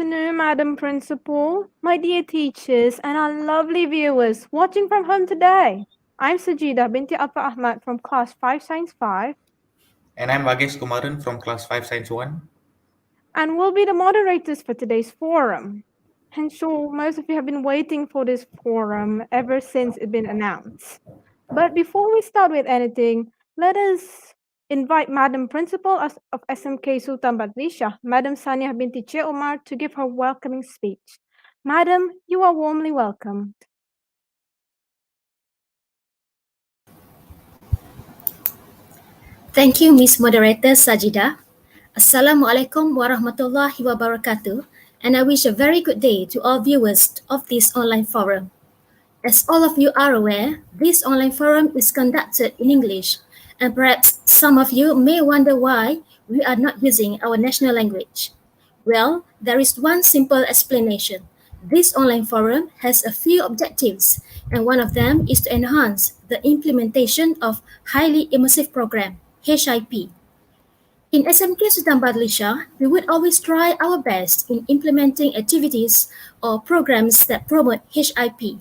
afternoon, Madam Principal, my dear teachers, and our lovely viewers watching from home today. I'm Sajida binti Alfa Ahmad from Class 5 Science 5, And I'm Vagesh Kumaran from Class 5 Science 1. and we'll be the moderators for today's forum. And sure, most of you have been waiting for this forum ever since it's been announced. But before we start with anything, let us invite Madam Principal of SMK Sultan BADLISHAH, Madam Sania binti Che Omar, to give her welcoming speech. Madam, you are warmly welcomed. Thank you, Ms. Moderator Sajida. Assalamualaikum warahmatullahi wabarakatuh, and I wish a very good day to all viewers of this online forum. As all of you are aware, this online forum is conducted in English, and perhaps some of you may wonder why we are not using our national language. Well, there is one simple explanation. This online forum has a few objectives, and one of them is to enhance the implementation of highly immersive program, HIP. In SMK Sultan BADLISHAH, we would always try our best in implementing activities or programs that promote HIP.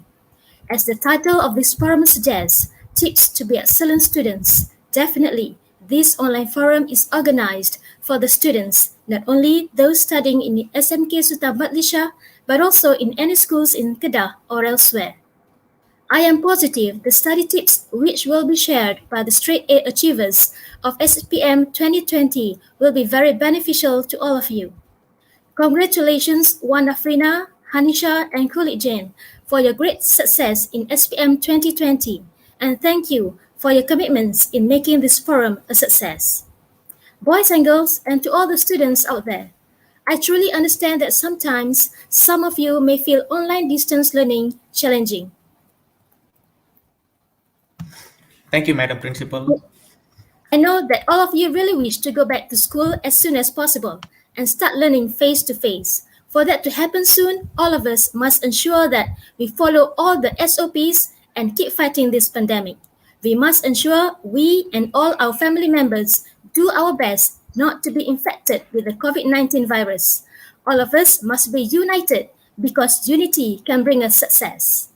As the title of this forum suggests, Tips to be Excellent Students. Definitely, this online forum is organized for the students, not only those studying in the SMK Sultan BADLISHAH, but also in any schools in Kedah or elsewhere. I am positive the study tips which will be shared by the straight A achievers of SPM 2020 will be very beneficial to all of you. Congratulations Wan Afrina, Hanisha and Kulit Jane for your great success in SPM 2020, and thank you for your commitments in making this forum a success. Boys and girls, and to all the students out there, I truly understand that sometimes some of you may feel online distance learning challenging. Thank you, Madam Principal. I know that all of you really wish to go back to school as soon as possible and start learning face to face. For that to happen soon, all of us must ensure that we follow all the SOPs and keep fighting this pandemic. We must ensure we and all our family members do our best not to be infected with the COVID-19 virus. All of us must be united because unity can bring us success.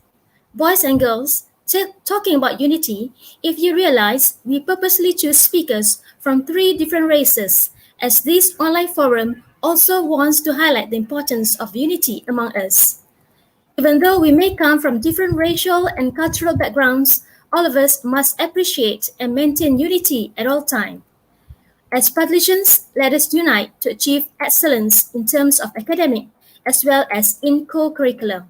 Boys and girls, talking about unity, if you realize we purposely choose speakers from 3 different races, as this online forum also wants to highlight the importance of unity among us. Even though we may come from different racial and cultural backgrounds, all of us must appreciate and maintain unity at all times. As Padlishans, let us unite to achieve excellence in terms of academic as well as in co-curriculum.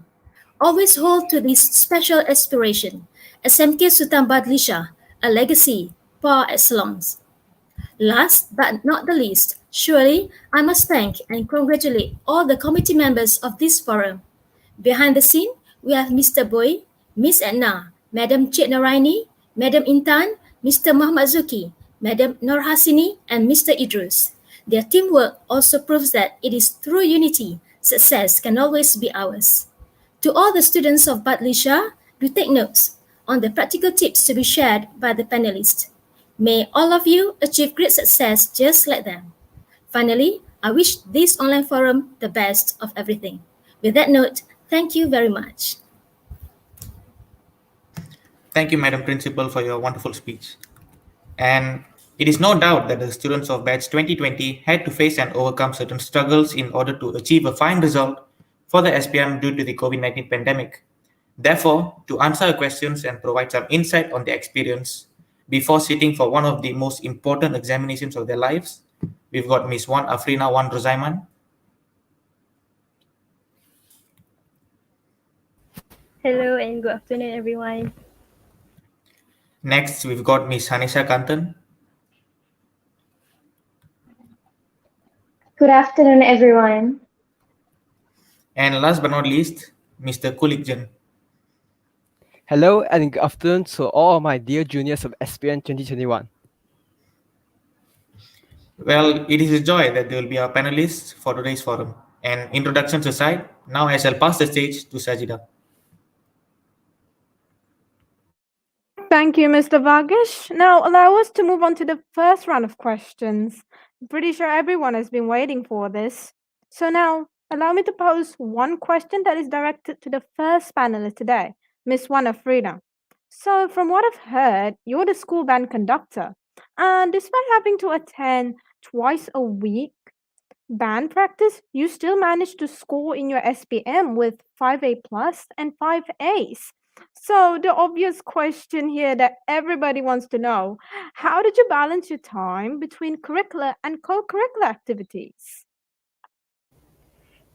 Always hold to this special aspiration, SMK Sultan BADLISHAH, a legacy par excellence. Last but not the least, surely I must thank and congratulate all the committee members of this forum. Behind the scene, we have Mr. Boy, Miss Edna, Madam Cik Naraini, Madam Intan, Mr. Muhammad Zuki, Madam Nur Hasini, and Mr. Idrus. Their teamwork also proves that it is through unity success can always be ours. To all the students of BADLISHAH, do take notes on the practical tips to be shared by the panelists. May all of you achieve great success just like them. Finally, I wish this online forum the best of everything. With that note, thank you very much. Thank you, Madam Principal, for your wonderful speech. And it is no doubt that the students of batch 2020 had to face and overcome certain struggles in order to achieve a fine result for the SPM due to the COVID-19 pandemic. Therefore, to answer our questions and provide some insight on their experience before sitting for one of the most important examinations of their lives, we've got Miss Wan Afrina Wan Rozaiman. Hello and good afternoon, everyone. Next, we've got Miss Hanisha Kantan. Good afternoon, everyone. And last but not least, Mr. Kulikjan. Hello and good afternoon to all my dear juniors of SPN 2021. Well, it is a joy that they will be our panelists for today's forum. And introductions aside, now I shall pass the stage to Sajida. Thank you, Mr. Vagesh. Now, allow us to move on to the first round of questions. I'm pretty sure everyone has been waiting for this. So now, Allow me to pose one question that is directed to the first panelist today, Miss Wanafrida. So, from what I've heard, you're the school band conductor, and despite having to attend twice a week band practice, you still managed to score in your SPM with 5A plus and 5 A's. So, the obvious question here that everybody wants to know, how did you balance your time between curricular and co curricular activities?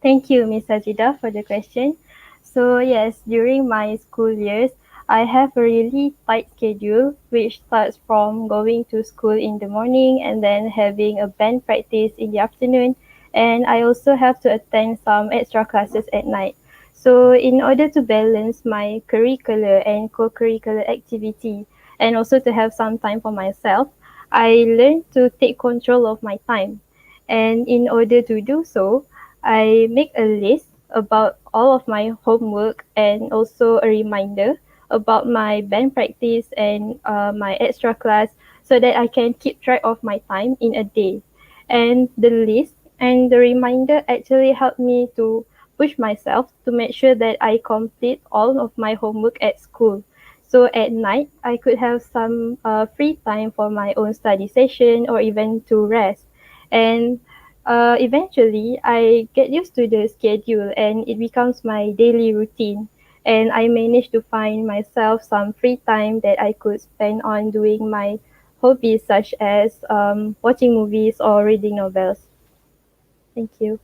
Thank you, Miss Sajida, for the question. So yes, during my school years, I have a really tight schedule, which starts from going to school in the morning and then having a band practice in the afternoon. And I also have to attend some extra classes at night. So in order to balance my curricular and co-curricular activity and also to have some time for myself, I learned to take control of my time. And in order to do so, I make a list about all of my homework and also a reminder about my band practice and my extra class so that I can keep track of my time in a day. And the list and the reminder actually help me to push myself to make sure that I complete all of my homework at school. So at night, I could have some free time for my own study session or even to rest. And eventually, I get used to the schedule and it becomes my daily routine. And I managed to find myself some free time that I could spend on doing my hobbies, such as watching movies or reading novels. Thank you.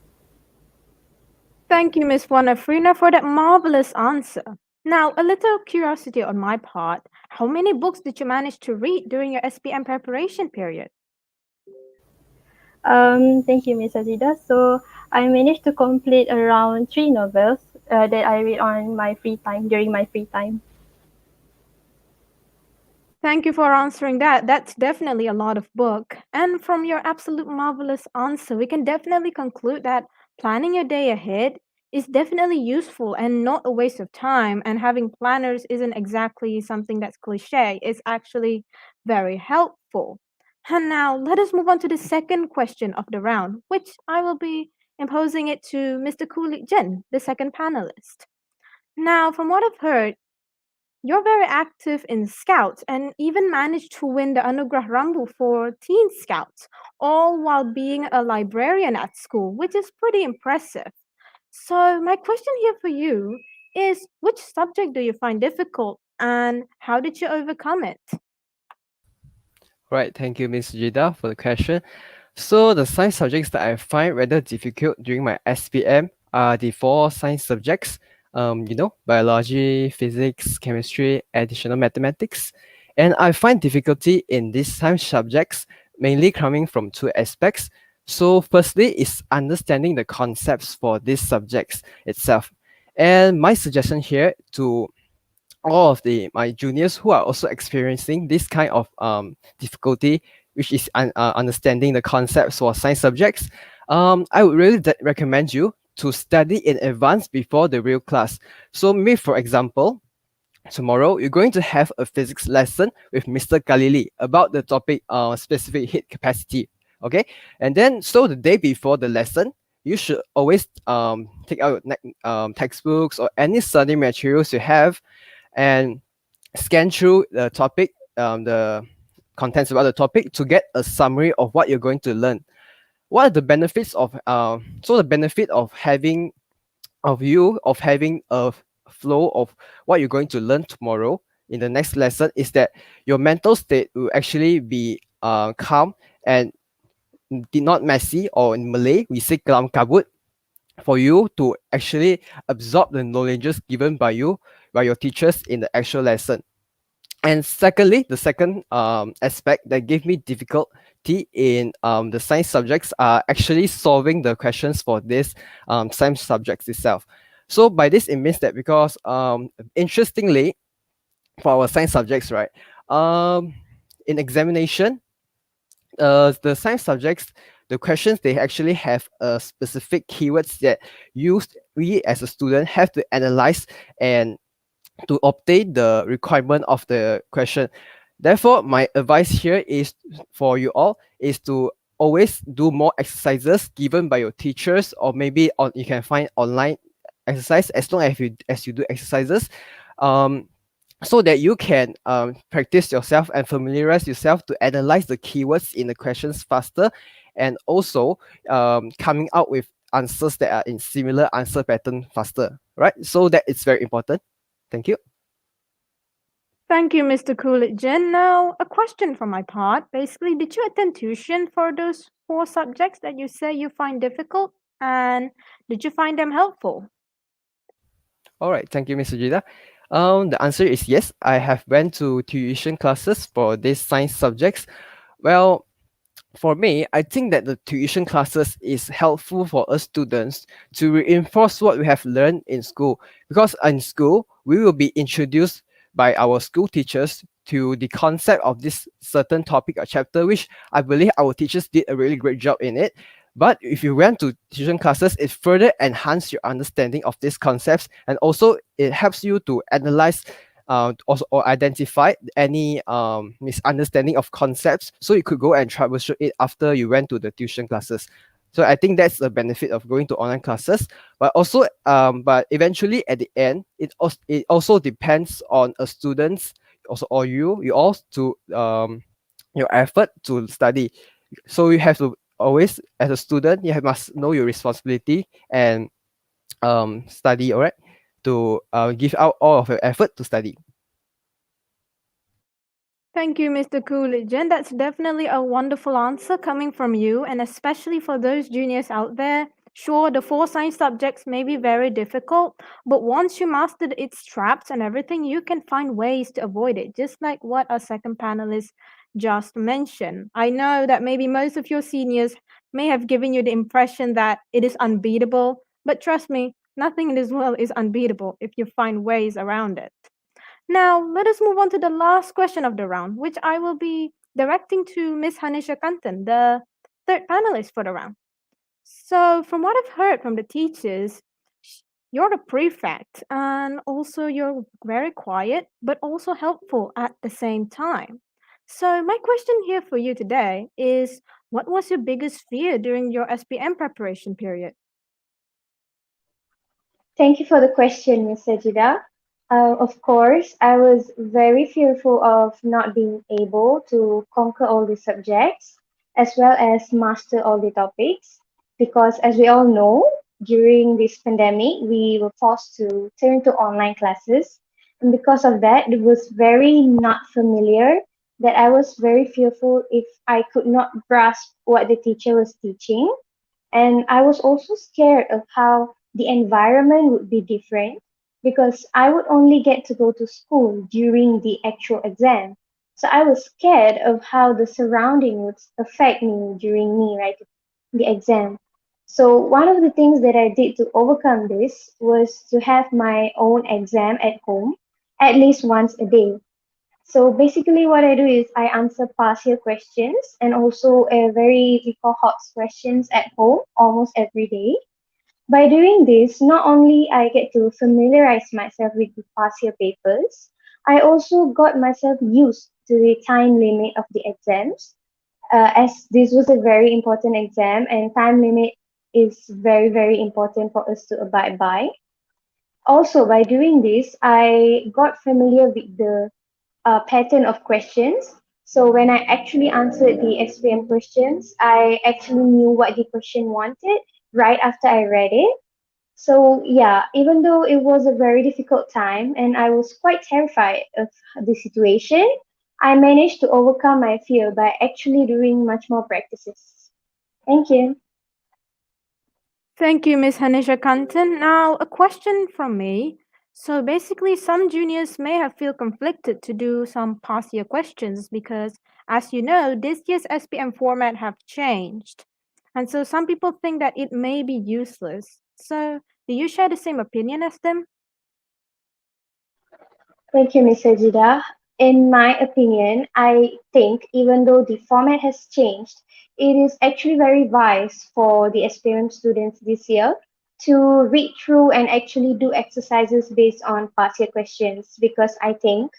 Thank you, Miss Wanafrina, for that marvelous answer. Now, a little curiosity on my part. How many books did you manage to read during your SPM preparation period? Thank you, Miss Azida. So I managed to complete around 3 novels that I read on my free time during my free time. Thank you for answering that. That's definitely a lot of book. And from your absolute marvelous answer, we can definitely conclude that planning your day ahead is definitely useful and not a waste of time. And having planners isn't exactly something that's cliche. It's actually very helpful. And now let us move on to the second question of the round, which I will be imposing it to Mr. Cooley Jin, the second panelist. Now, from what I've heard, you're very active in Scouts and even managed to win the Anugrah Rambu for Teen Scouts, all while being a librarian at school, which is pretty impressive. So, my question here for you is, which subject do you find difficult and how did you overcome it? Right, thank you, Miss Jida, for the question. So the science subjects that I find rather difficult during my SPM are the four science subjects. Biology, physics, chemistry, additional mathematics. And I find difficulty in these science subjects mainly coming from two aspects. So firstly is understanding the concepts for these subjects itself. And my suggestion here to all of my juniors who are also experiencing this kind of difficulty, which is understanding the concepts for science subjects, I would really recommend you to study in advance before the real class. So, me, for example, tomorrow you're going to have a physics lesson with Mr. Galili about the topic specific heat capacity. Okay, and then so the day before the lesson, you should always take out textbooks or any study materials you have and scan through the topic, the contents about the topic to get a summary of what you're going to learn. What are the benefits of so the benefit of having a flow of what you're going to learn tomorrow in the next lesson is that your mental state will actually be calm and not messy, or in Malay we say kelam kabut, for you to actually absorb the knowledges given by your teachers in the actual lesson. And secondly, the second aspect that gave me difficulty in the science subjects are actually solving the questions for this science subjects itself. So by this, it means that because interestingly, for our science subjects, right, in examination, the science subjects, the questions, they actually have a specific keywords that we as a student have to analyze and to obtain the requirement of the question. Therefore, my advice here is for you all is to always do more exercises given by your teachers, or maybe on you can find online exercise as long as you do exercises, um, so that you can practice yourself and familiarize yourself to analyze the keywords in the questions faster, and also coming out with answers that are in similar answer pattern faster, right? So that it's very important. Thank you. Thank you, Mr. Coolidge. Now, a question from my part. Basically, did you attend tuition for those four subjects that you say you find difficult? And did you find them helpful? All right, thank you, Mr. Jida. The answer is yes. I have went to tuition classes for these science subjects. Well, for me, I think that the tuition classes is helpful for us students to reinforce what we have learned in school. Because in school, we will be introduced by our school teachers to the concept of this certain topic or chapter, which I believe our teachers did a really great job in it. But if you went to tuition classes, it further enhance your understanding of these concepts, and also it helps you to analyze also or identify any misunderstanding of concepts, so you could go and troubleshoot it after you went to the tuition classes. So I think that's the benefit of going to online classes. But also but eventually at the end, it also depends on a student's also, or you all to your effort to study. So you have to always, as a student, must know your responsibility and study, all right, to give out all of your effort to study. Thank you, Mr. Coolidge. And that's definitely a wonderful answer coming from you, and especially for those juniors out there. Sure, the four science subjects may be very difficult, but once you mastered its traps and everything, you can find ways to avoid it, just like what our second panelist just mentioned. I know that maybe most of your seniors may have given you the impression that it is unbeatable, but trust me, nothing in this world is unbeatable if you find ways around it. Now, let us move on to the last question of the round, which I will be directing to Miss Hanisha Kantan, the third panelist for the round. So, from what I've heard from the teachers, you're the prefect and also you're very quiet, but also helpful at the same time. So, my question here for you today is what was your biggest fear during your SPM preparation period? Thank you for the question, Ms. Sajida. Of course, I was very fearful of not being able to conquer all the subjects as well as master all the topics because, as we all know, during this pandemic, we were forced to turn to online classes. And because of that, it was very not familiar that I was very fearful if I could not grasp what the teacher was teaching, and I was also scared of how the environment would be different because I would only get to go to school during the actual exam. So I was scared of how the surrounding would affect me during me writing the exam. So one of the things that I did to overcome this was to have my own exam at home at least once a day. So basically, what I do is I answer past year questions and also a very we call HOTS questions at home almost every day. By doing this, not only I get to familiarize myself with the past year papers, I also got myself used to the time limit of the exams, as this was a very important exam and time limit is very very important for us to abide by. Also, by doing this, I got familiar with the pattern of questions. So when I actually answered the SPM questions, I actually knew what the question wanted right after I read it. So yeah, even though it was a very difficult time and I was quite terrified of the situation, I managed to overcome my fear by actually doing much more practices. Thank you. Thank you, Miss Hanisha Kantan. Now, a question from me. So basically, some juniors may have feel conflicted to do some past year questions because, as you know, this year's SPM format have changed. And so some people think that it may be useless. So do you share the same opinion as them? Thank you, Ms. Sajida. In my opinion, I think even though the format has changed, it is actually very wise for the aspirant students this year to read through and actually do exercises based on past year questions because I think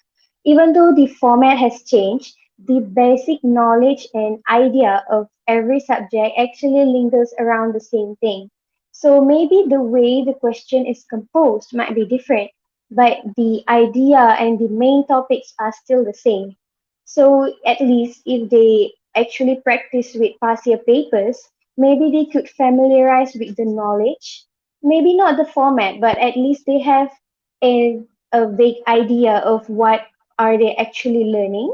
even though the format has changed, the basic knowledge and idea of every subject actually lingers around the same thing. So maybe the way the question is composed might be different, but the idea and the main topics are still the same. So at least if they actually practice with past year papers, maybe they could familiarize with the knowledge. Maybe not the format, but at least they have a, a vague idea of what are they actually learning.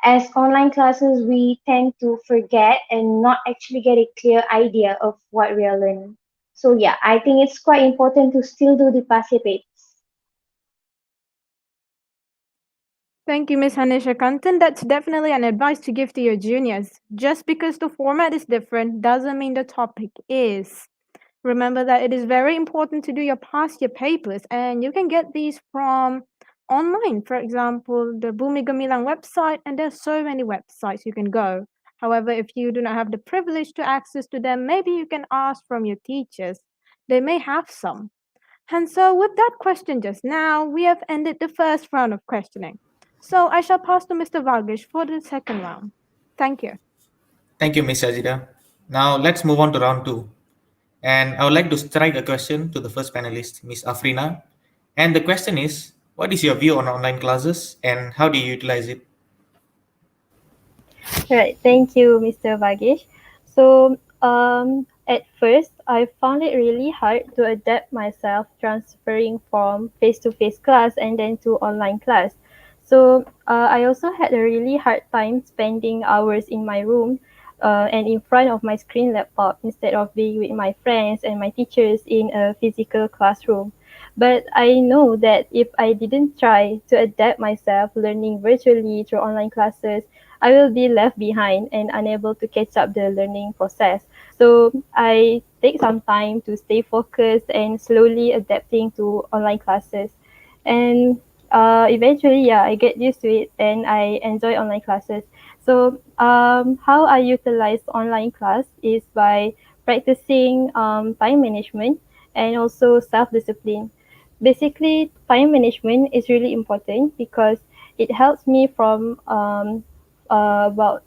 As online classes, we tend to forget and not actually get a clear idea of what we are learning. So yeah, I think it's quite important to still do the passive papers. Thank you, Miss Hanisha Kantan. That's definitely an advice to give to your juniors. Just because the format is different doesn't mean the topic is. Remember that it is very important to do your past year papers, and you can get these from online. For example, the Bumi Gemilang website, and there's so many websites you can go. However, if you do not have the privilege to access to them, maybe you can ask from your teachers. They may have some. And so, with that question just now, we have ended the first round of questioning. So, I shall pass to Mr. Vargish for the second round. Thank you. Thank you, Miss Sajida. Now let's move on to round two. And I would like to strike a question to the first panelist, Miss Afrina. And the question is, what is your view on online classes and how do you utilize it? Right, thank you, Mr. Vagesh. So, at first, I found it really hard to adapt myself transferring from face-to-face class and then to online class. So, I also had a really hard time spending hours in my room and in front of my screen laptop instead of being with my friends and my teachers in a physical classroom. But I know that if I didn't try to adapt myself learning virtually through online classes, I will be left behind and unable to catch up the learning process. So I take some time to stay focused and slowly adapting to online classes. And eventually, yeah, I get used to it and I enjoy online classes. So how I utilize online class is by practicing time management and also self-discipline. Basically, time management is really important because it helps me from about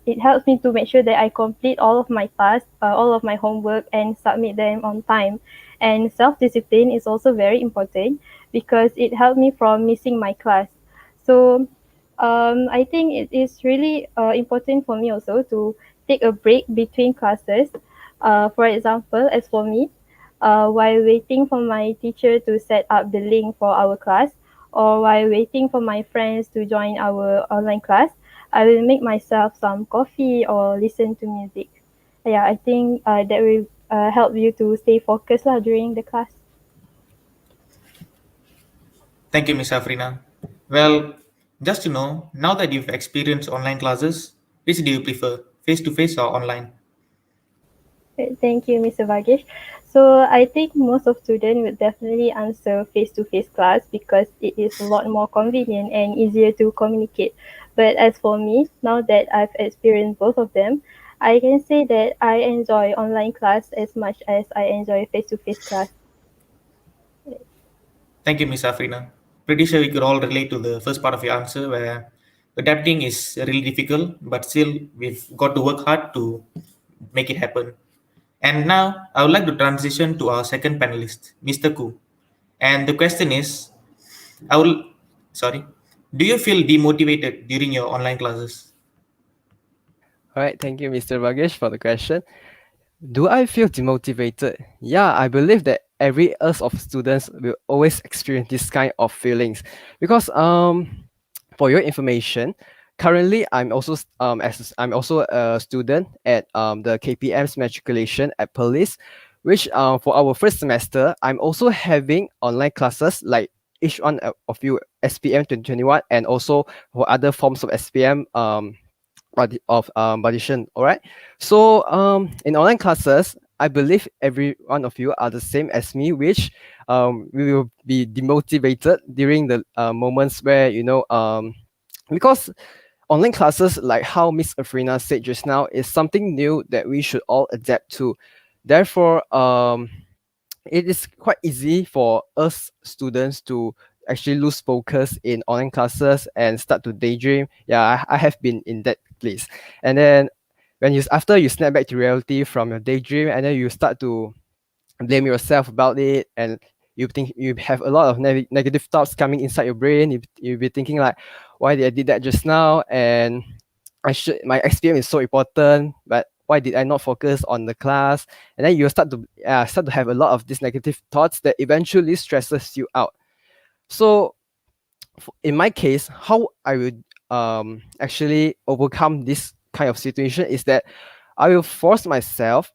it helps me to make sure that I complete all of my tasks, all of my homework, and submit them on time. And self-discipline is also very important because it helped me from missing my class. So I think it is really important for me also to take a break between classes. For example, as for me, while waiting for my teacher to set up the link for our class, or while waiting for my friends to join our online class, I will make myself some coffee or listen to music. Yeah, I think that will help you to stay focused lah during the class. Thank you, Miss Afrina. Well, just to know, now that you've experienced online classes, which do you prefer, face to face or online? Thank you, Mr. Vagesh. So I think most of students would definitely answer face-to-face class because it is a lot more convenient and easier to communicate. But as for me, now that I've experienced both of them, I can say that I enjoy online class as much as I enjoy face-to-face class. Thank you, Miss Afrina. Pretty sure we could all relate to the first part of your answer where adapting is really difficult, but still we've got to work hard to make it happen. And now I would like to transition to our second panelist, Mr. Ku. And the question is, I will, sorry, do you feel demotivated during your online classes? All right, thank you, Mr. Vagesh, for the question. Do I feel demotivated? Yeah, I believe that every us of students will always experience this kind of feelings because for your information, currently I'm also a student at the KPM's matriculation at Panelist, which for our first semester I'm also having online classes like each one of you SPM 2021 and also for other forms of SPM audition. All right. So in online classes, I believe every one of you are the same as me, which we will be demotivated during the moments where because online classes, like how Miss Afrina said just now, is something new that we should all adapt to. Therefore, it is quite easy for us students to actually lose focus in online classes and start to daydream. Yeah, I have been in that place. And then when you after you snap back to reality from your daydream, and then you start to blame yourself about it, and you think you have a lot of negative thoughts coming inside your brain. You'll be thinking like, why did I did that just now? And my experience is so important, but why did I not focus on the class? And then you start to have a lot of these negative thoughts that eventually stresses you out. So in my case, how I would actually overcome this kind of situation is that I will force myself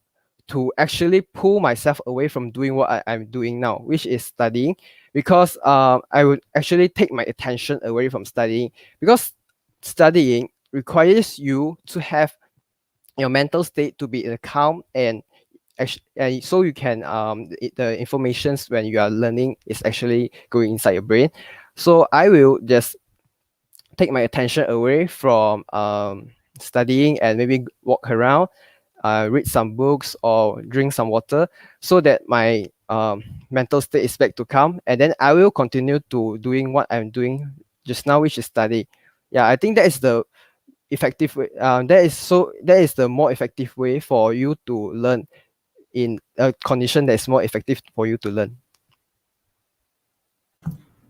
to actually pull myself away from doing what I'm doing now, which is studying, because I would actually take my attention away from studying, because studying requires you to have your mental state to be in a calm and so you can the informations when you are learning is actually going inside your brain. So I will just take my attention away from studying and maybe walk around, read some books or drink some water, so that my mental state is back to calm, and then I will continue to doing what I'm doing just now, which is study. Yeah, I think that is the effective way. That is the more effective way for you to learn in a condition that is more effective for you to learn.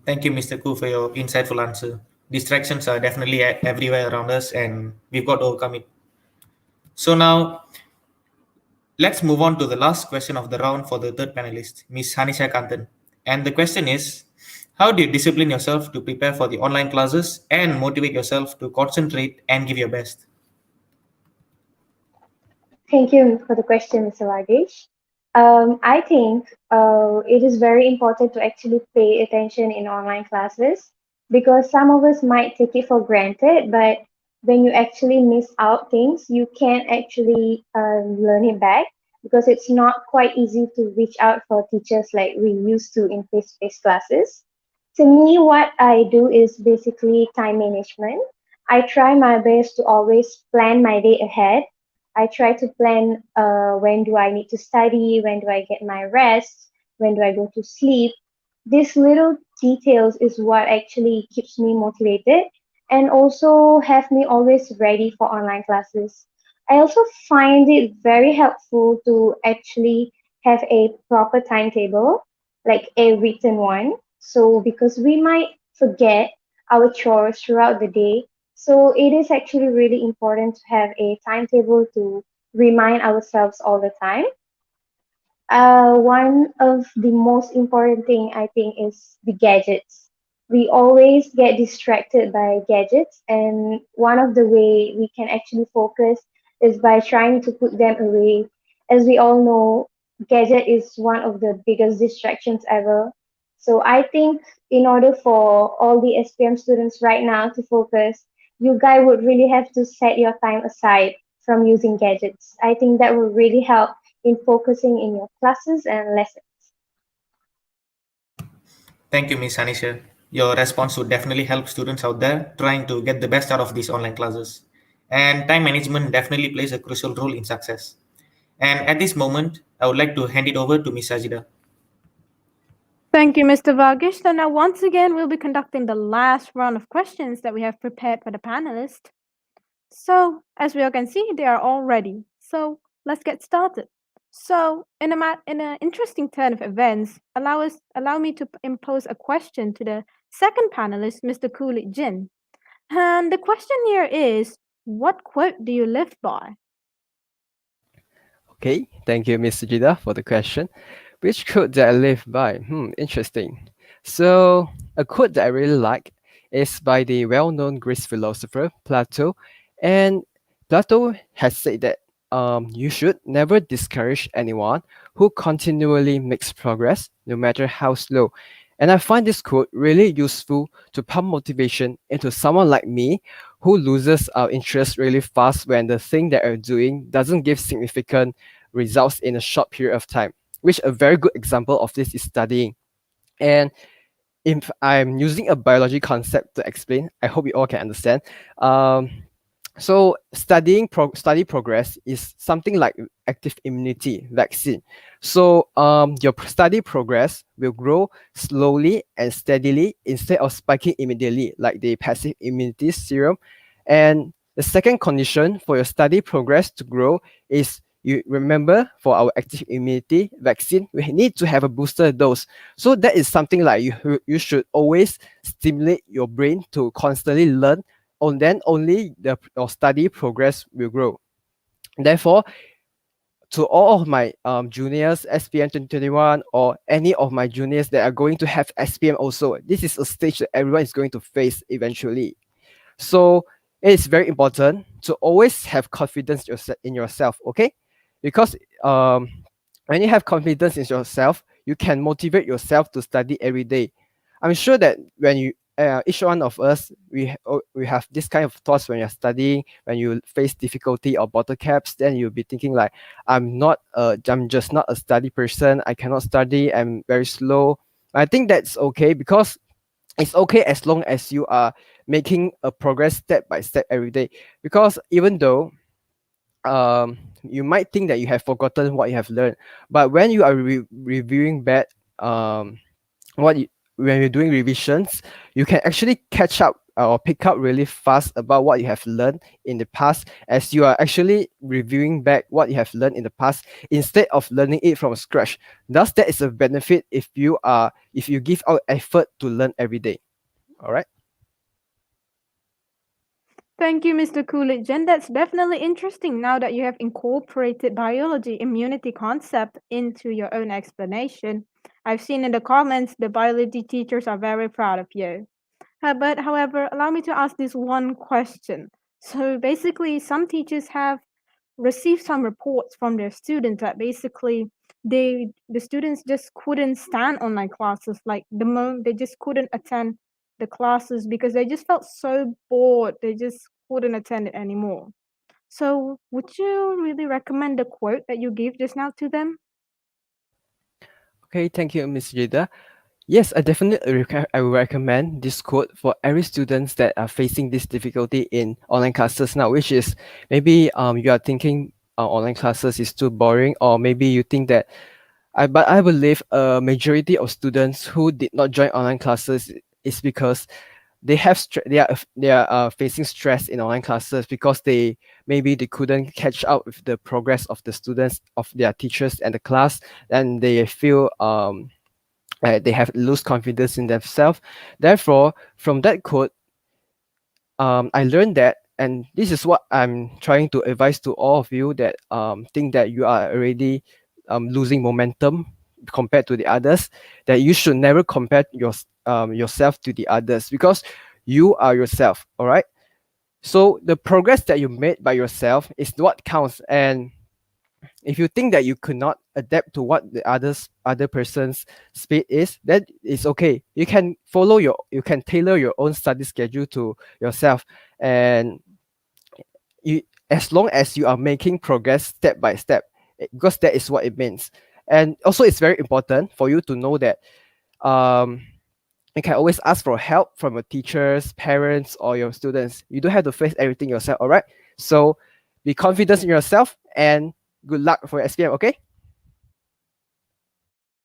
Thank you, Mr. Koo, for your insightful answer. Distractions are definitely everywhere around us, and we've got to overcome it. So now, let's move on to the last question of the round for the third panelist, Ms. Hanisha Kantan. And the question is, how do you discipline yourself to prepare for the online classes and motivate yourself to concentrate and give your best? Thank you for the question, Mr. Ragesh. I think it is very important to actually pay attention in online classes because some of us might take it for granted, but when you actually miss out things, you can't actually learn it back because it's not quite easy to reach out for teachers like we used to in face-to-face classes. To me, what I do is basically time management. I try my best to always plan my day ahead. I try to plan when do I need to study, when do I get my rest, when do I go to sleep. These little details is what actually keeps me motivated and also have me always ready for online classes. I also find it very helpful to actually have a proper timetable, like a written one. So because we might forget our chores throughout the day, so it is actually really important to have a timetable to remind ourselves all the time. One of the most important thing I think is the gadgets. We always get distracted by gadgets, and one of the way we can actually focus is by trying to put them away. As we all know, gadget is one of the biggest distractions ever. So I think in order for all the SPM students right now to focus, you guys would really have to set your time aside from using gadgets. I think that will really help in focusing in your classes and lessons. Thank you, Ms. Hanisha. Your response would definitely help students out there trying to get the best out of these online classes. And time management definitely plays a crucial role in success. And at this moment, I would like to hand it over to Ms. Sajida. Thank you, Mr. Vargish. So now once again, we'll be conducting the last round of questions that we have prepared for the panelists. So as we all can see, they are all ready. So let's get started. So in an interesting turn of events, allow me to impose a question to the second panelist, Mr. Cooley Jin. And the question here is, what quote do you live by? Okay, thank you, Ms. Sujida, for the question. Which quote that I live by? Interesting. So, a quote that I really like is by the well-known Greek philosopher Plato, and Plato has said that you should never discourage anyone who continually makes progress, no matter how slow. And I find this quote really useful to pump motivation into someone like me who loses our interest really fast when the thing that I'm doing doesn't give significant results in a short period of time. Which a very good example of this is studying. And if I'm using a biology concept to explain, I hope you all can understand. So study progress is something like active immunity vaccine. So your study progress will grow slowly and steadily instead of spiking immediately like the passive immunity serum. And the second condition for your study progress to grow is, you remember, for our active immunity vaccine, we need to have a booster dose. So that is something like you should always stimulate your brain to constantly learn, on then only your study progress will grow. Therefore, to all of my juniors, SPM 2021, or any of my juniors that are going to have SPM also, this is a stage that everyone is going to face eventually. So it is very important to always have confidence in yourself, okay? Because when you have confidence in yourself, you can motivate yourself to study every day. I'm sure that when you each one of us, we have this kind of thoughts when you're studying, when you face difficulty or bottle caps, then you'll be thinking like, I'm just not a study person, I cannot study, I'm very slow. I think that's okay, because it's okay as long as you are making a progress step by step every day. Because even though you might think that you have forgotten what you have learned, but when you are reviewing back, what you, when you're doing revisions, you can actually catch up or pick up really fast about what you have learned in the past, as you are actually reviewing back what you have learned in the past instead of learning it from scratch. Thus, that is a benefit if you give out effort to learn every day. All right. Thank you, Mr. Coolidge. And that's definitely interesting now that you have incorporated biology immunity concept into your own explanation. I've seen in the comments the biology teachers are very proud of you. But however, allow me to ask this one question. So basically, some teachers have received some reports from their students that basically the students just couldn't stand online classes, like they just couldn't attend the classes because they just felt so bored, they just couldn't attend it anymore. So would you really recommend the quote that you gave just now to them? Okay, thank you, Miss Jada. Yes, I definitely I will recommend this quote for every students that are facing this difficulty in online classes now, which is maybe you are thinking online classes is too boring, or maybe you think that but I believe a majority of students who did not join online classes is because they are facing stress in online classes, because they couldn't catch up with the progress of the students, of their teachers and the class, and they feel they have lose confidence in themselves. Therefore, from that quote, I learned that, and this is what I'm trying to advise to all of you that think that you are already losing momentum compared to the others, that you should never compare yourself to the others, because you are yourself. All right. So the progress that you made by yourself is what counts. And if you think that you could not adapt to what the other person's speed is, then it's okay. You can tailor your own study schedule to yourself. And you, as long as you are making progress step by step, because that is what it means. And also, it's very important for you to know that um you can always ask for help from your teachers, parents, or your students. You don't have to face everything yourself. All right. So be confident in yourself, and good luck for your SPM. Okay.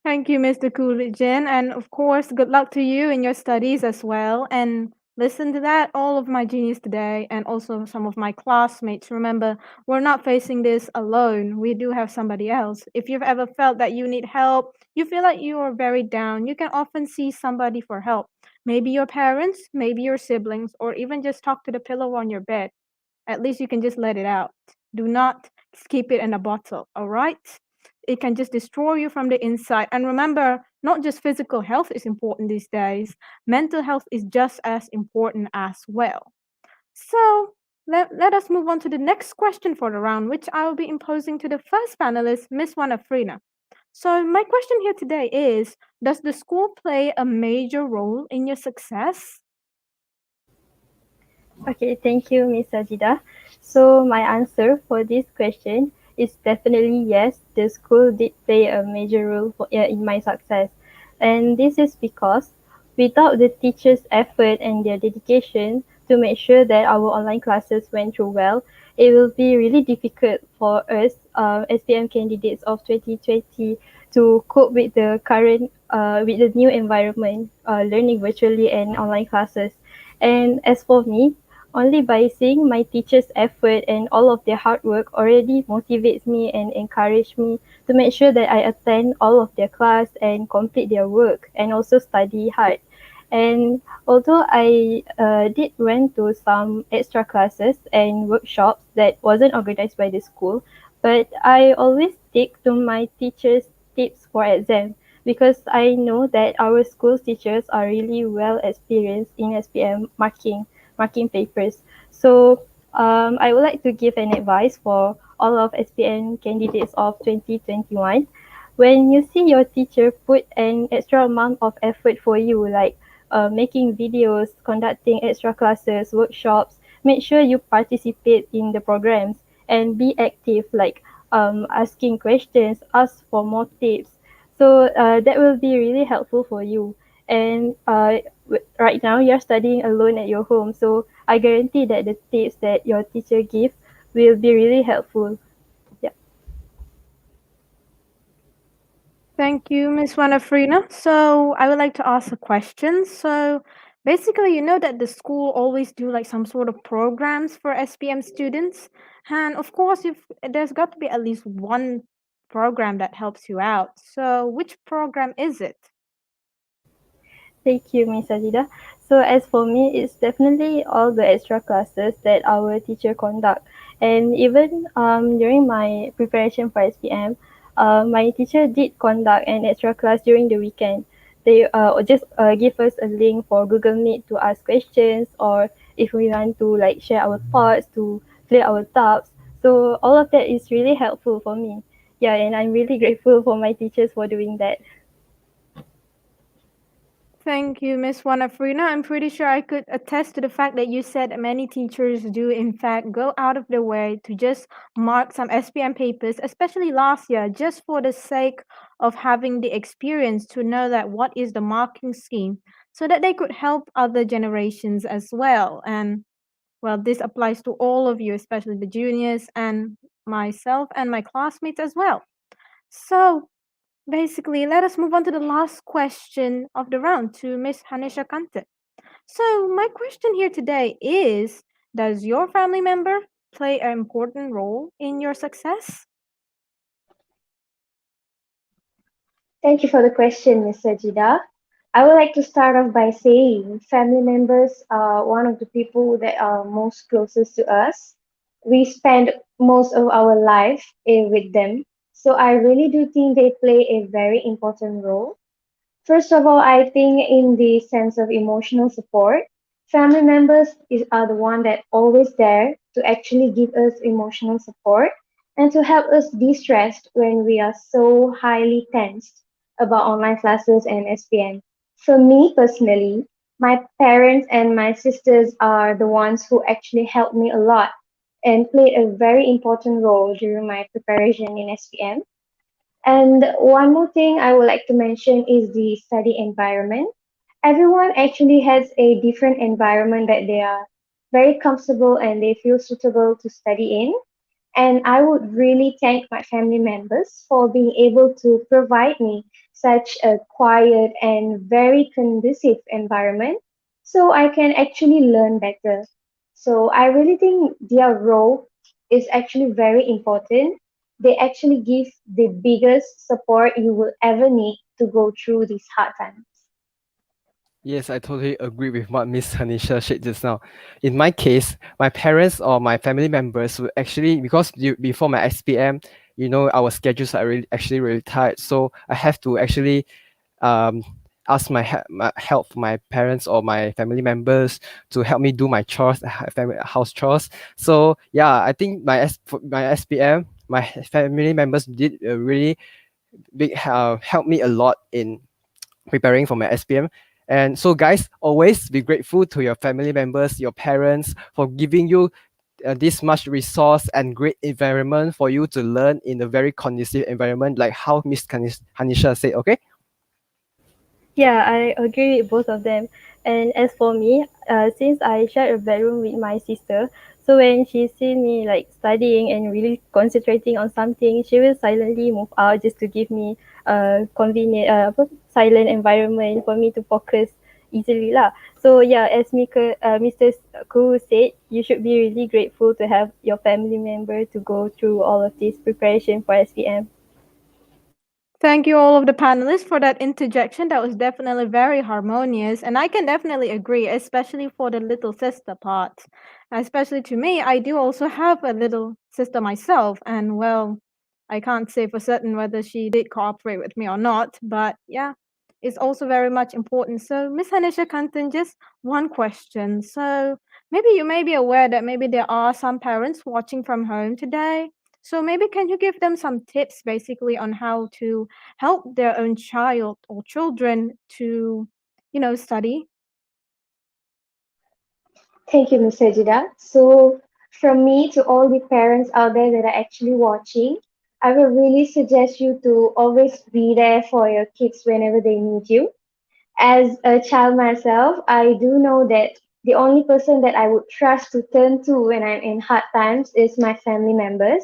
Thank you, Mr. Coolidge. And of course, good luck to you in your studies as well. And listen to that, all of my genius today, and also some of my classmates. Remember, we're not facing this alone. We do have somebody else. If you've ever felt that you need help, you feel like you are very down, you can often see somebody for help. Maybe your parents, maybe your siblings, or even just talk to the pillow on your bed. At least you can just let it out. Do not keep it in a bottle, all right? It can just destroy you from the inside. And remember, not just physical health is important these days, mental health is just as important as well. So let us move on to the next question for the round, which I will be imposing to the first panelist, Miss Wanafrina. So my question here today is, does the school play a major role in your success? Okay, thank you, Miss Sajida. So my answer for this question is definitely yes. The school did play a major role in my success, and this is because without the teachers' effort and their dedication to to make sure that our online classes went through well. It will be really difficult for us, SPM candidates of 2020, to cope with the current, with the new environment, learning virtually and online classes. And as for me, only by seeing my teachers' effort and all of their hard work already motivates me and encourage me to make sure that I attend all of their class and complete their work and also study hard. And although I did went to some extra classes and workshops that wasn't organized by the school, but I always stick to my teachers' tips for exam because I know that our school teachers are really well experienced in SPM marking papers. So I would like to give an advice for all of SPM candidates of 2021. When you see your teacher put an extra amount of effort for you, like making videos, conducting extra classes, workshops, make sure you participate in the programs and be active, like asking questions, ask for more tips. So that will be really helpful for you. And right now you're studying alone at your home, so I guarantee that the tips that your teacher give will be really helpful. Yeah. Thank you, Miss Wanafrina. So I would like to ask a question. So basically, you know that the school always do like some sort of programs for SPM students, and of course, if there's got to be at least one program that helps you out. So which program is it? Thank you, Miss Azida. So as for me, it's definitely all the extra classes that our teacher conduct. And even during my preparation for SPM, my teacher did conduct an extra class during the weekend. They just give us a link for Google Meet to ask questions, or if we want to like share our thoughts, to clear our doubts. So all of that is really helpful for me. Yeah, and I'm really grateful for my teachers for doing that. Thank you, Miss Wanafrina. I'm pretty sure I could attest to the fact that you said that many teachers do, in fact, go out of their way to just mark some SPM papers, especially last year, just for the sake of having the experience to know that what is the marking scheme, so that they could help other generations as well. And well, this applies to all of you, especially the juniors and myself and my classmates as well. So, basically, let us move on to the last question of the round to Miss Hanisha Kante. So, my question here today is: does your family member play an important role in your success? Thank you for the question, Ms. Sajida. I would like to start off by saying family members are one of the people that are most closest to us. We spend most of our life with them. So I really do think they play a very important role. First of all, I think in the sense of emotional support, family members are the one that always there to actually give us emotional support and to help us de-stressed when we are so highly tensed about online classes and SPN. For me personally, my parents and my sisters are the ones who actually helped me a lot and played a very important role during my preparation in SPM. And one more thing I would like to mention is the study environment. Everyone actually has a different environment that they are very comfortable and they feel suitable to study in. And I would really thank my family members for being able to provide me such a quiet and very conducive environment so I can actually learn better. So I really think their role is actually very important. They actually give the biggest support you will ever need to go through these hard times. Yes, I totally agree with what Miss Hanisha said just now. In my case, my parents or my family members will actually, because before my SPM, our schedules are actually really tight. So I have to actually um, ask my help from my parents or my family members to help me do my chores, family house chores. So yeah, I think for my SPM, my family members did really help me a lot in preparing for my SPM. And so, guys, always be grateful to your family members, your parents, for giving you this much resource and great environment for you to learn in a very conducive environment, like how Miss Hanisha said. Okay. Yeah, I agree with both of them And as for me, since I shared a bedroom with my sister, so when she see me like studying and really concentrating on something, she will silently move out just to give me a convenient, silent environment for me to focus easily lah. So yeah, as Mr. Koo said, you should be really grateful to have your family member to go through all of this preparation for SPM. Thank you, all of the panelists, for that interjection. That was definitely very harmonious. And I can definitely agree, especially for the little sister part. Especially to me, I do also have a little sister myself. And well, I can't say for certain whether she did cooperate with me or not. But yeah, it's also very much important. So, Miss Hanisha Kantan, just one question. So, maybe you may be aware that maybe there are some parents watching from home today. So maybe can you give them some tips basically on how to help their own child or children to, study? Thank you, Ms. Sajida. So, from me to all the parents out there that are actually watching, I will really suggest you to always be there for your kids whenever they need you. As a child myself, I do know that the only person that I would trust to turn to when I'm in hard times is my family members.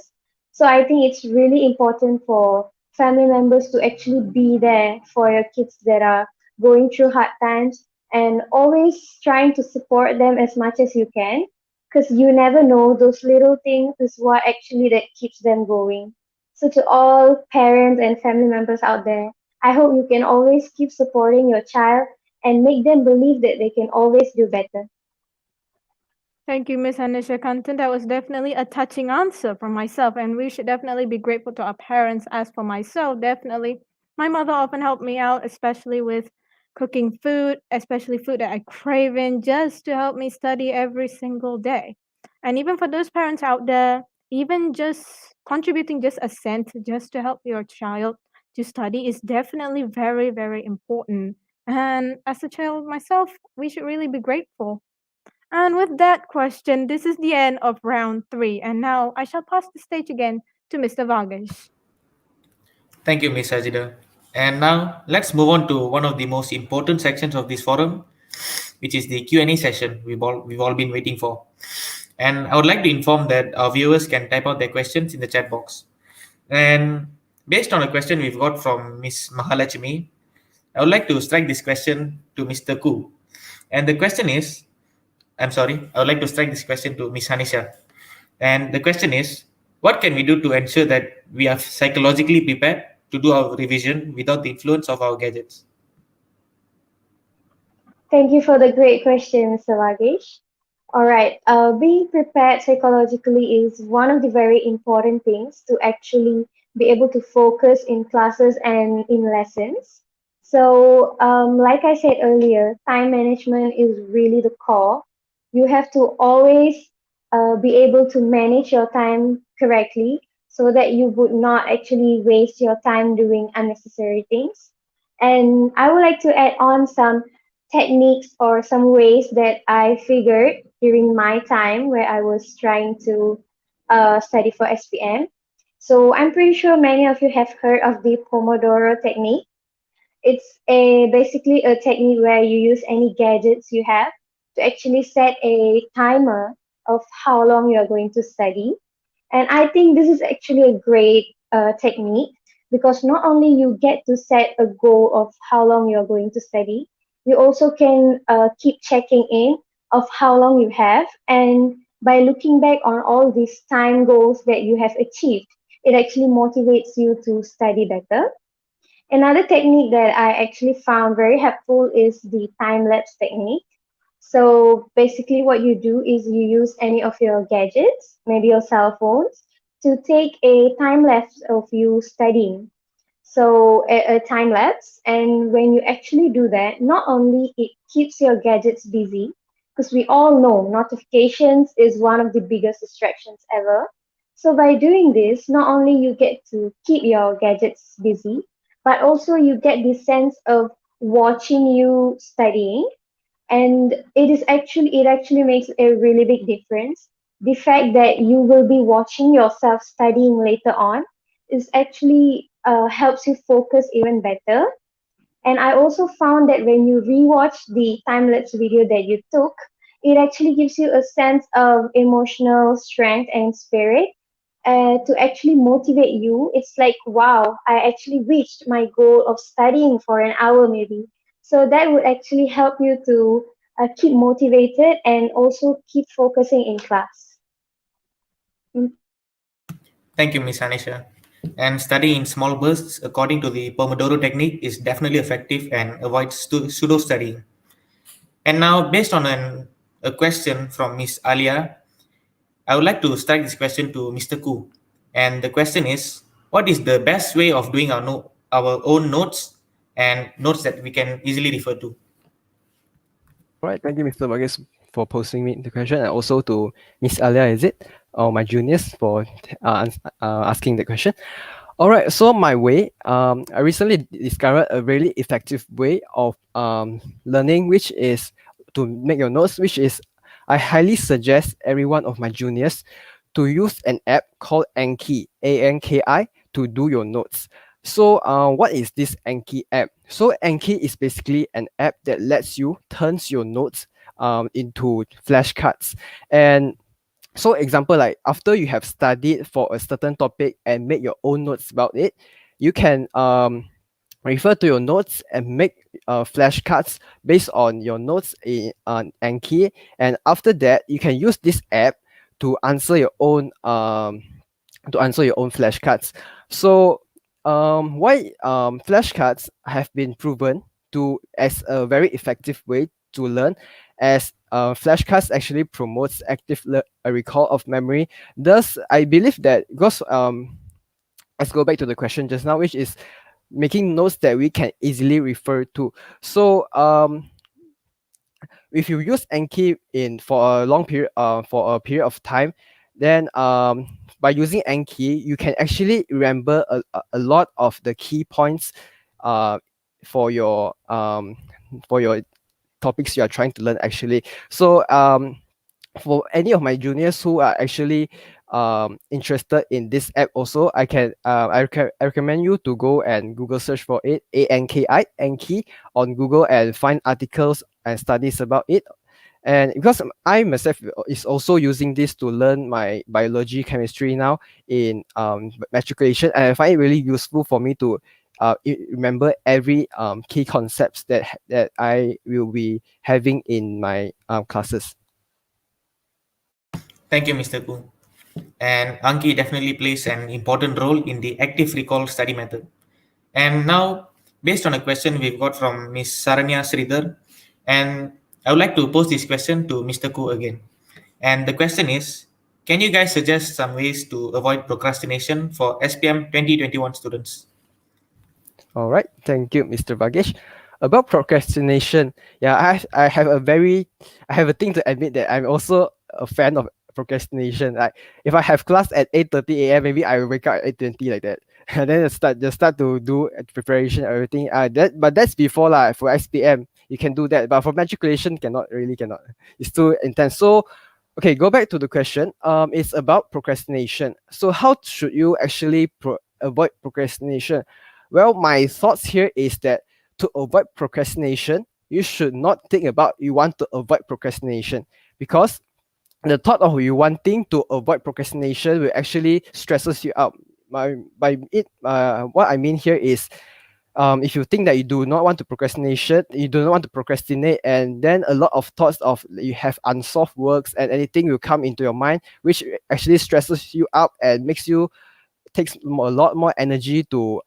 So I think it's really important for family members to actually be there for your kids that are going through hard times and always trying to support them as much as you can because you never know those little things is what actually that keeps them going. So to all parents and family members out there, I hope you can always keep supporting your child and make them believe that they can always do better. Thank you, Miss Anisha Kantan. That was definitely a touching answer from myself, and we should definitely be grateful to our parents. As for myself, definitely, my mother often helped me out, especially with cooking food, especially food that I crave in, just to help me study every single day. And even for those parents out there, even just contributing just a cent just to help your child to study is definitely very, very important. And as a child myself, we should really be grateful. And with that question, this is the end of round three. And now I shall pass the stage again to Mr. Vargas. Thank you, Ms. Sajida. And now let's move on to one of the most important sections of this forum, which is the Q&A session we've all been waiting for. And I would like to inform that our viewers can type out their questions in the chat box. And based on a question we've got from Ms. Mahalachimi, I would like to strike this question to Mr. Koo. And the question is, I'm sorry, I would like to strike this question to Ms. Hanisha. And the question is, what can we do to ensure that we are psychologically prepared to do our revision without the influence of our gadgets? Thank you for the great question, Mr. Vagesh. All right, being prepared psychologically is one of the very important things to actually be able to focus in classes and in lessons. So, like I said earlier, time management is really the core. You have to always be able to manage your time correctly so that you would not actually waste your time doing unnecessary things. And I would like to add on some techniques or some ways that I figured during my time where I was trying to study for SPM. So I'm pretty sure many of you have heard of the Pomodoro technique. It's basically a technique where you use any gadgets you have to actually set a timer of how long you're going to study. And I think this is actually a great technique because not only you get to set a goal of how long you're going to study, you also can keep checking in of how long you have. And by looking back on all these time goals that you have achieved, it actually motivates you to study better. Another technique that I actually found very helpful is the time lapse technique. So basically, what you do is you use any of your gadgets, maybe your cell phones, to take a time lapse of you studying. So a time lapse, and when you actually do that, not only it keeps your gadgets busy, because we all know notifications is one of the biggest distractions ever. So by doing this, not only you get to keep your gadgets busy, but also you get this sense of watching you studying, and it actually makes a really big difference. The fact that you will be watching yourself studying later on is actually helps you focus even better. And I also found that when you rewatch the time lapse video that you took, it actually gives you a sense of emotional strength and spirit to actually motivate you. It's like, wow, I actually reached my goal of studying for an hour maybe. So that would actually help you to keep motivated and also keep focusing in class. Mm. Thank you, Miss Anisha. And studying in small bursts according to the Pomodoro technique is definitely effective and avoids pseudo studying. And now, based on a question from Miss Alia, I would like to strike this question to Mr. Koo. And the question is, what is the best way of doing our own notes and notes that we can easily refer to? All right, thank you, Mr. Vargas, for posing me the question, and also to Miss Alia, is it, or my juniors for asking the question. All right, so my way, I recently discovered a really effective way of learning, which is to make your notes, which is I highly suggest every one of my juniors to use an app called Anki, Anki, to do your notes. So, what is this Anki app? So, Anki is basically an app that lets you turns your notes into flashcards. And so, example, like after you have studied for a certain topic and make your own notes about it, you can refer to your notes and make flashcards based on your notes in Anki. And after that, you can use this app to answer your own flashcards. So why flashcards have been proven to as a very effective way to learn, as flashcards actually promotes active recall of memory. Thus, I believe that because let's go back to the question just now, which is making notes that we can easily refer to. So if you use Anki in for a long period for a period of time, then by using Anki you can actually remember a lot of the key points uh for your topics you are trying to learn actually. So for any of my juniors who are actually interested in this app also, I recommend you to go and Google search for it, Anki on Google, and find articles and studies about it. And because I myself is also using this to learn my biology chemistry now in matriculation, and I find it really useful for me to remember every key concepts that I will be having in my classes. Thank you, Mr. Koo. And Anki definitely plays an important role in the active recall study method. And now, based on a question we've got from Ms. Saranya Sridhar, and I would like to pose this question to Mr. Koo again. And the question is, can you guys suggest some ways to avoid procrastination for SPM 2021 students? All right, thank you, Mr. Vagesh. About procrastination, yeah, I have a thing to admit that I'm also a fan of procrastination. Like if I have class at 8:30 a.m., maybe I will wake up at 8:20 like that, and then just start to do preparation everything. But that's before lah. For SPM, you can do that, but for matriculation, cannot. It's too intense. So okay, go back to the question. It's about procrastination. So how should you actually avoid procrastination? Well, my thoughts here is that to avoid procrastination, you should not think about you want to avoid procrastination, because the thought of you wanting to avoid procrastination will actually stresses you out. What I mean here is, if you think that you do not want to procrastination, you do not want to procrastinate, and then a lot of thoughts of you have unsolved works and anything will come into your mind, which actually stresses you out and makes you takes a lot more energy to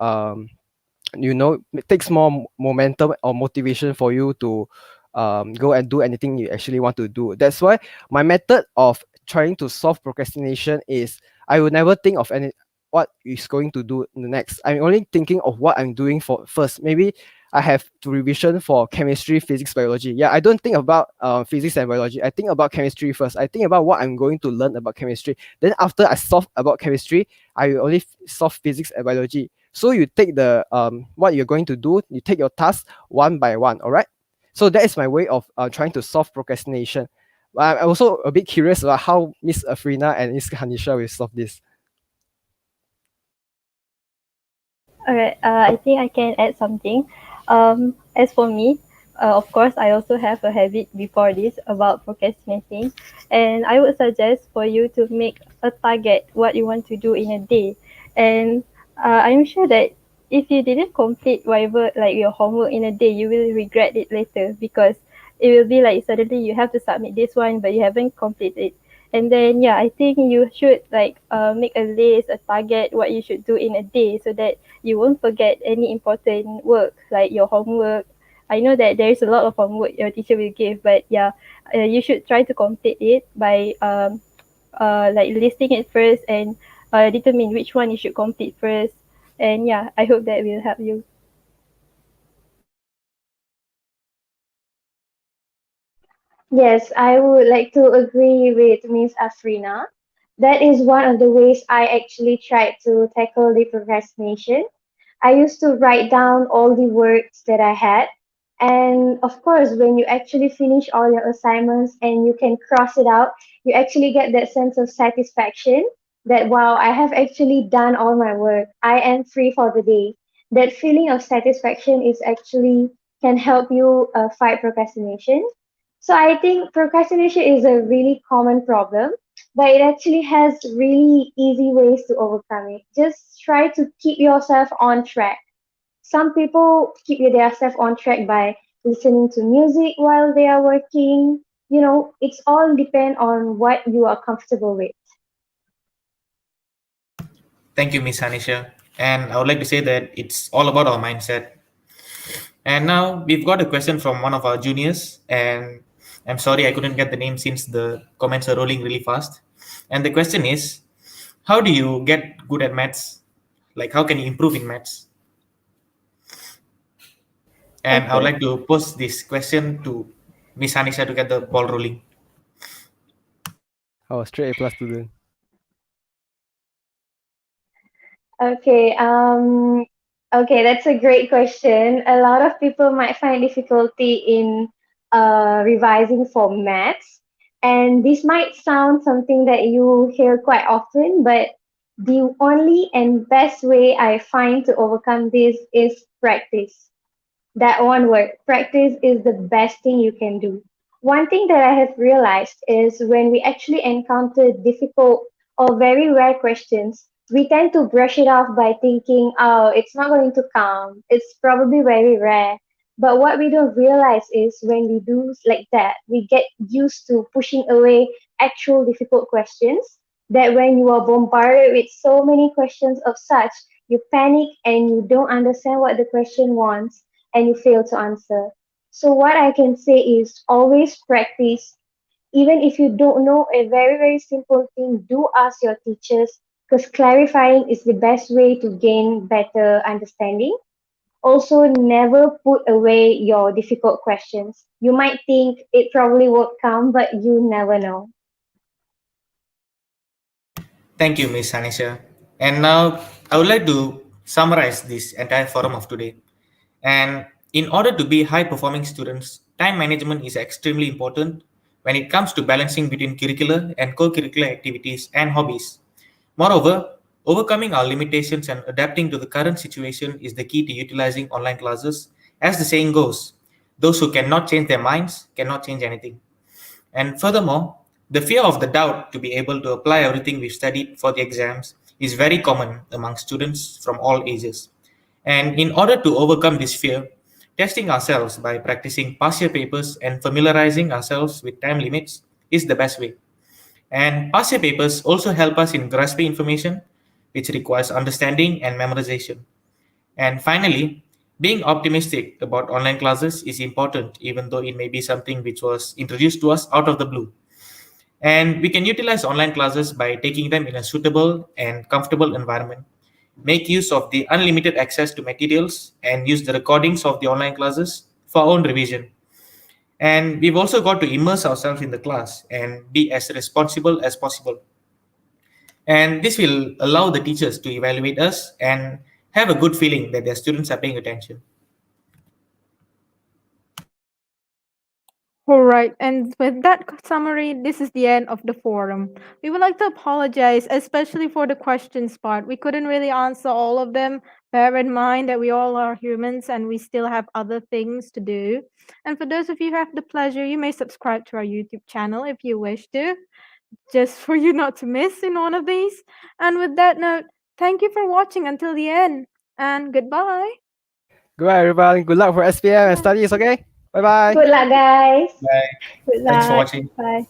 it takes more momentum or motivation for you to go and do anything you actually want to do. That's why my method of trying to solve procrastination is I will never think of any what is going to do next. I'm only thinking of what I'm doing for first. Maybe I have to revision for chemistry, physics, biology. Yeah, I don't think about physics and biology. I think about chemistry first. I think about what I'm going to learn about chemistry. Then after I solve about chemistry, I will only solve physics and biology. So you take the what you're going to do, you take your task one by one. All right. So that is my way of trying to solve procrastination. I'm also a bit curious about how Miss Afrina and Miss Hanisha will solve this. Alright, I think I can add something. As for me, of course, I also have a habit before this about procrastinating, and I would suggest for you to make a target what you want to do in a day. And I'm sure that if you didn't complete whatever like your homework in a day, you will regret it later because it will be like suddenly you have to submit this one, but you haven't completed it. And then yeah, I think you should like make a list, a target what you should do in a day so that you won't forget any important work like your homework. I know that there is a lot of homework your teacher will give, but yeah, you should try to complete it by like listing it first and determine which one you should complete first. And yeah, I hope that will help you. Yes, I would like to agree with Miss Afrina. That is one of the ways I actually tried to tackle the procrastination. I used to write down all the works that I had. And of course, when you actually finish all your assignments and you can cross it out, you actually get that sense of satisfaction that, wow, I have actually done all my work. I am free for the day. That feeling of satisfaction is actually can help you fight procrastination. So I think procrastination is a really common problem, but it actually has really easy ways to overcome it. Just try to keep yourself on track. Some people keep themselves on track by listening to music while they are working. It's all depend on what you are comfortable with. Thank you, Miss Hanisha. And I would like to say that it's all about our mindset. And now we've got a question from one of our juniors, and I'm sorry I couldn't get the name since the comments are rolling really fast. And the question is, how do you get good at maths? Like, how can you improve in maths? And I would Okay. like to pose this question to Miss Hanisha to get the ball rolling. Oh, straight A plus student. Okay, okay, that's a great question. A lot of people might find difficulty in revising for maths, and this might sound something that you hear quite often, but the only and best way I find to overcome this is practice. That one word, practice is the best thing you can do. One thing that I have realized is when we actually encounter difficult or very rare questions, we tend to brush it off by thinking, oh, it's not going to come. It's probably very rare. But what we don't realize is when we do like that, we get used to pushing away actual difficult questions. That when you are bombarded with so many questions of such, you panic and you don't understand what the question wants and you fail to answer. So, what I can say is always practice. Even if you don't know a very, very simple thing, do ask your teachers because clarifying is the best way to gain better understanding. Also, never put away your difficult questions. You might think it probably won't come, but you never know. Thank you, Miss Hanisha. And now I would like to summarize this entire forum of today. And in order to be high performing students, time management is extremely important when it comes to balancing between curricular and co curricular activities and hobbies. Moreover, overcoming our limitations and adapting to the current situation is the key to utilizing online classes. As the saying goes, those who cannot change their minds cannot change anything. And furthermore, the fear of the doubt to be able to apply everything we've studied for the exams is very common among students from all ages. And in order to overcome this fear, testing ourselves by practicing past year papers and familiarizing ourselves with time limits is the best way. And past year papers also help us in grasping information, which requires understanding and memorization. And finally, being optimistic about online classes is important, even though it may be something which was introduced to us out of the blue. And we can utilize online classes by taking them in a suitable and comfortable environment. Make use of the unlimited access to materials and use the recordings of the online classes for our own revision. And we've also got to immerse ourselves in the class and be as responsible as possible. And this will allow the teachers to evaluate us and have a good feeling that their students are paying attention. All right, and with that summary, this is the end of the forum. We would like to apologize, especially for the questions part. We couldn't really answer all of them. Bear in mind that we all are humans and we still have other things to do. And for those of you who have the pleasure, you may subscribe to our YouTube channel if you wish to, just for you not to miss in one of these. And with that note, thank you for watching until the end, and goodbye. Goodbye, everyone. Good luck for SPM and studies, okay? Bye bye. Good luck, guys. Bye. Good Thanks for luck. watching. Bye.